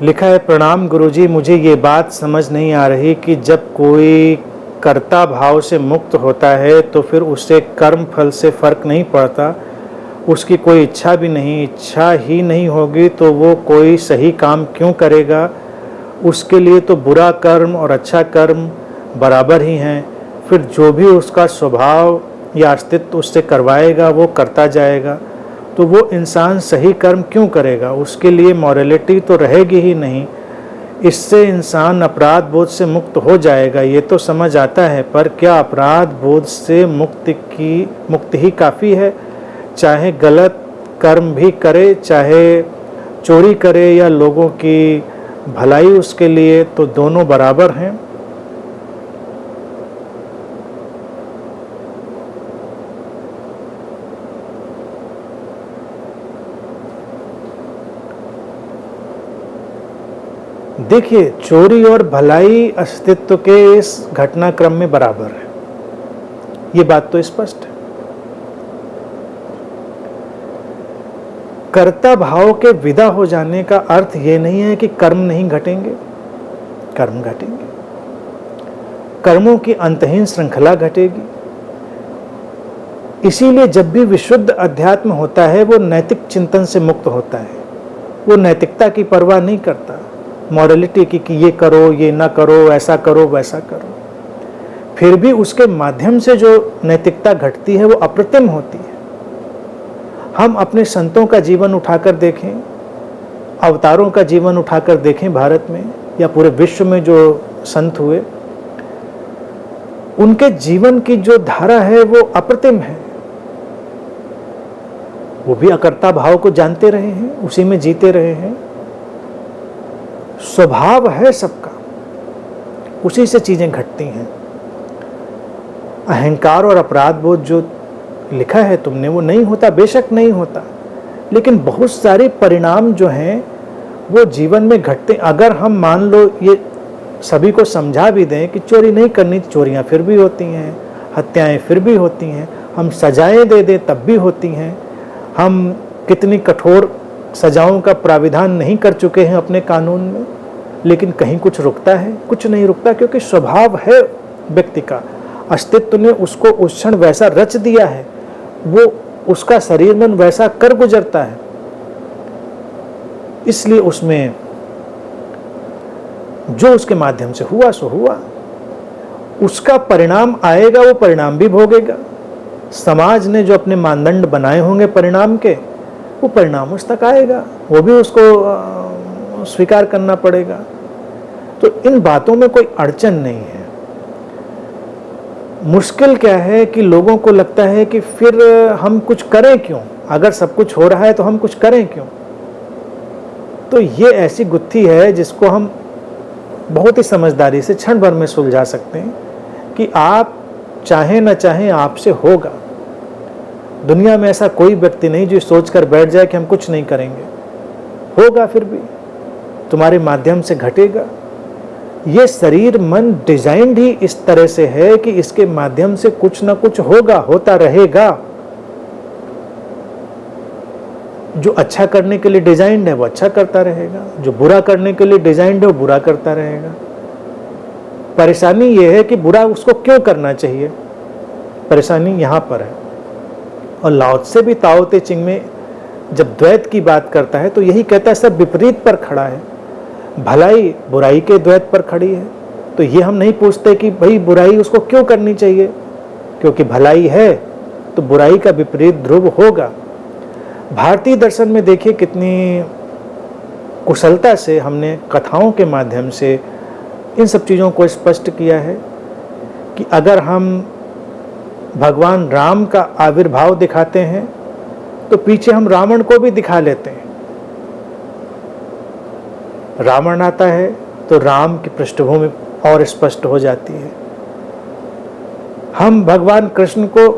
लिखा है, प्रणाम गुरुजी, मुझे ये बात समझ नहीं आ रही कि जब कोई कर्ता भाव से मुक्त होता है तो फिर उससे कर्म फल से फर्क नहीं पड़ता, उसकी कोई इच्छा भी नहीं, इच्छा ही नहीं होगी तो वो कोई सही काम क्यों करेगा? उसके लिए तो बुरा कर्म और अच्छा कर्म बराबर ही हैं। फिर जो भी उसका स्वभाव या अस्तित्व उससे करवाएगा वो करता जाएगा, तो वो इंसान सही कर्म क्यों करेगा? उसके लिए मॉरलिटी तो रहेगी ही नहीं। इससे इंसान अपराध बोध से मुक्त हो जाएगा, ये तो समझ आता है, पर क्या अपराध बोध से मुक्ति ही काफ़ी है? चाहे गलत कर्म भी करे, चाहे चोरी करे या लोगों की भलाई उसके लिए, तो दोनों बराबर हैं। देखिए, चोरी और भलाई अस्तित्व के इस घटनाक्रम में बराबर है, ये बात तो स्पष्ट है। कर्ता भाव के विदा हो जाने का अर्थ ये नहीं है कि कर्म नहीं घटेंगे, कर्म घटेंगे, कर्मों की अंतहीन श्रृंखला घटेगी। इसीलिए जब भी विशुद्ध अध्यात्म होता है वो नैतिक चिंतन से मुक्त होता है, वो नैतिकता की परवाह नहीं करता, मॉरलिटी की कि ये करो, ये ना करो, ऐसा करो, वैसा करो। फिर भी उसके माध्यम से जो नैतिकता घटती है वो अप्रतिम होती है। हम अपने संतों का जीवन उठाकर देखें, अवतारों का जीवन उठाकर देखें, भारत में या पूरे विश्व में जो संत हुए, उनके जीवन की जो धारा है वो अप्रतिम है। वो भी अकर्ता भाव को जानते रहे हैं, उसी में जीते रहे हैं। स्वभाव है सबका, उसी से चीजें घटती हैं। अहंकार और अपराध बोध जो लिखा है तुमने वो नहीं होता, बेशक नहीं होता, लेकिन बहुत सारे परिणाम जो हैं वो जीवन में घटते। अगर हम मान लो ये सभी को समझा भी दें कि चोरी नहीं करनी, चोरियां फिर भी होती हैं, हत्याएं फिर भी होती हैं, हम सजाएं दे दें तब भी होती हैं, हम कितनी कठोर सजाओं का प्राविधान नहीं कर चुके हैं अपने कानून में, लेकिन कहीं कुछ रुकता है? कुछ नहीं रुकता, क्योंकि स्वभाव है व्यक्ति का, अस्तित्व ने उसको उस क्षण वैसा रच दिया है, वो उसका शरीर मन वैसा कर गुजरता है। इसलिए उसमें जो उसके माध्यम से हुआ सो हुआ, उसका परिणाम आएगा, वो परिणाम भी भोगेगा। समाज ने जो अपने मानदंड बनाए होंगे परिणाम के, वो परिणाम उस तक आएगा, वो भी उसको स्वीकार करना पड़ेगा। तो इन बातों में कोई अड़चन नहीं है। मुश्किल क्या है कि लोगों को लगता है कि फिर हम कुछ करें क्यों, अगर सब कुछ हो रहा है तो हम कुछ करें क्यों। तो ये ऐसी गुत्थी है जिसको हम बहुत ही समझदारी से क्षण भर में सुलझा सकते हैं कि आप चाहें न चाहें आपसे होगा। दुनिया में ऐसा कोई व्यक्ति नहीं जो सोचकर बैठ जाए कि हम कुछ नहीं करेंगे, होगा, फिर भी तुम्हारे माध्यम से घटेगा। ये शरीर मन डिजाइंड ही इस तरह से है कि इसके माध्यम से कुछ ना कुछ होगा, होता रहेगा। जो अच्छा करने के लिए डिजाइंड है वो अच्छा करता रहेगा, जो बुरा करने के लिए डिजाइंड है वो बुरा करता रहेगा। परेशानी ये है कि बुरा उसको क्यों करना चाहिए, परेशानी यहाँ पर है। और लाओ त्से भी ताओ ते चिंग में जब द्वैत की बात करता है तो यही कहता है सब विपरीत पर खड़ा है, भलाई बुराई के द्वैत पर खड़ी है। तो ये हम नहीं पूछते कि भाई बुराई उसको क्यों करनी चाहिए, क्योंकि भलाई है तो बुराई का विपरीत ध्रुव होगा। भारतीय दर्शन में देखिए कितनी कुशलता से हमने कथाओं के माध्यम से इन सब चीज़ों को स्पष्ट किया है कि अगर हम भगवान राम का आविर्भाव दिखाते हैं तो पीछे हम रावण को भी दिखा लेते हैं। रावण आता है तो राम की पृष्ठभूमि और स्पष्ट हो जाती है। हम भगवान कृष्ण को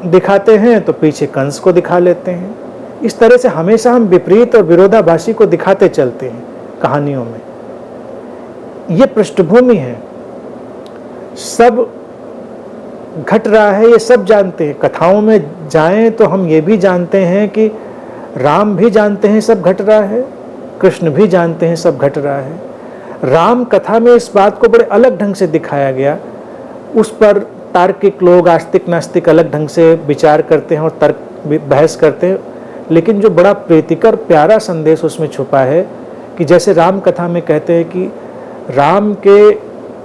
दिखाते हैं तो पीछे कंस को दिखा लेते हैं। इस तरह से हमेशा हम विपरीत और विरोधाभासी को दिखाते चलते हैं कहानियों में। ये पृष्ठभूमि है, सब घट रहा है, ये सब जानते हैं। कथाओं में जाएं तो हम ये भी जानते हैं कि राम भी जानते हैं सब घट रहा है, कृष्ण भी जानते हैं सब घट रहा है। राम कथा में इस बात को बड़े अलग ढंग से दिखाया गया। उस पर तार्किक लोग, आस्तिक नास्तिक अलग ढंग से विचार करते हैं और तर्क बहस करते हैं, लेकिन जो बड़ा प्रीतिकर प्यारा संदेश उसमें छुपा है कि जैसे राम कथा में कहते हैं कि राम के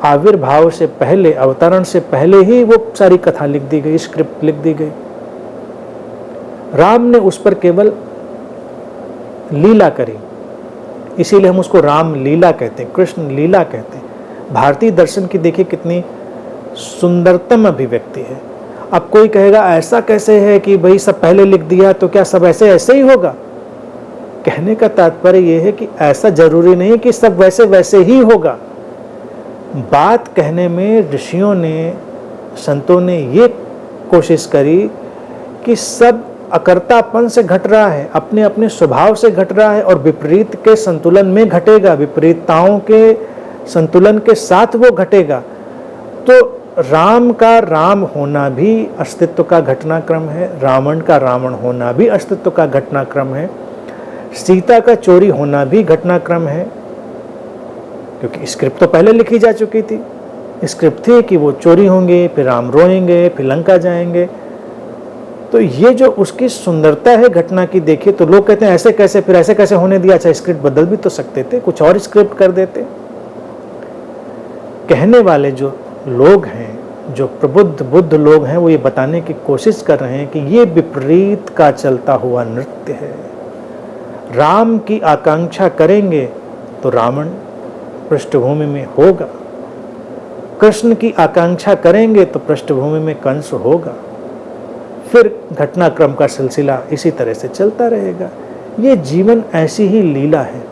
आविर्भाव से पहले, अवतरण से पहले ही वो सारी कथा लिख दी गई, स्क्रिप्ट लिख दी गई। राम ने उस पर केवल लीला करी, इसीलिए हम उसको राम लीला कहते हैं, कृष्ण लीला कहते हैं। भारतीय दर्शन की देखिए कितनी सुंदरतम अभिव्यक्ति है। अब कोई कहेगा ऐसा कैसे है कि भाई सब पहले लिख दिया तो क्या सब ऐसे ऐसे ही होगा? कहने का तात्पर्य यह है कि ऐसा जरूरी नहीं कि सब वैसे वैसे ही होगा। बात कहने में ऋषियों ने, संतों ने ये कोशिश करी कि सब अकर्तापन से घट रहा है, अपने अपने स्वभाव से घट रहा है और विपरीत के संतुलन में घटेगा, विपरीतताओं के संतुलन के साथ वो घटेगा। तो राम का राम होना भी अस्तित्व का घटनाक्रम है, रावण का रावण होना भी अस्तित्व का घटनाक्रम है, सीता का चोरी होना भी घटनाक्रम है, क्योंकि स्क्रिप्ट तो पहले लिखी जा चुकी थी। स्क्रिप्ट थी कि वो चोरी होंगे, फिर राम रोएंगे, फिर लंका जाएंगे। तो ये जो उसकी सुंदरता है घटना की, देखिए तो लोग कहते हैं ऐसे कैसे, फिर ऐसे कैसे होने दिया? अच्छा, स्क्रिप्ट बदल भी तो सकते थे, कुछ और स्क्रिप्ट कर देते। कहने वाले जो लोग हैं, जो प्रबुद्ध बुद्ध लोग हैं, वो ये बताने की कोशिश कर रहे हैं कि ये विपरीत का चलता हुआ नृत्य है। राम की आकांक्षा करेंगे तो रावण पृष्ठभूमि में होगा, कृष्ण की आकांक्षा करेंगे तो पृष्ठभूमि में कंस होगा, फिर घटनाक्रम का सिलसिला इसी तरह से चलता रहेगा। ये जीवन ऐसी ही लीला है।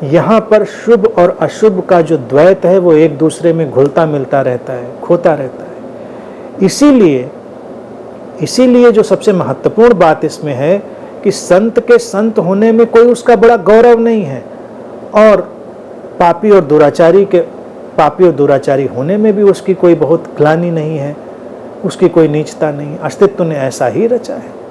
यहाँ पर शुभ और अशुभ का जो द्वैत है वो एक दूसरे में घुलता मिलता रहता है, खोता रहता है। इसीलिए जो सबसे महत्वपूर्ण बात इसमें है कि संत के संत होने में कोई उसका बड़ा गौरव नहीं है, और पापी और दुराचारी होने में भी उसकी कोई बहुत ग्लानि नहीं है, उसकी कोई नीचता नहीं। अस्तित्व ने ऐसा ही रचा है।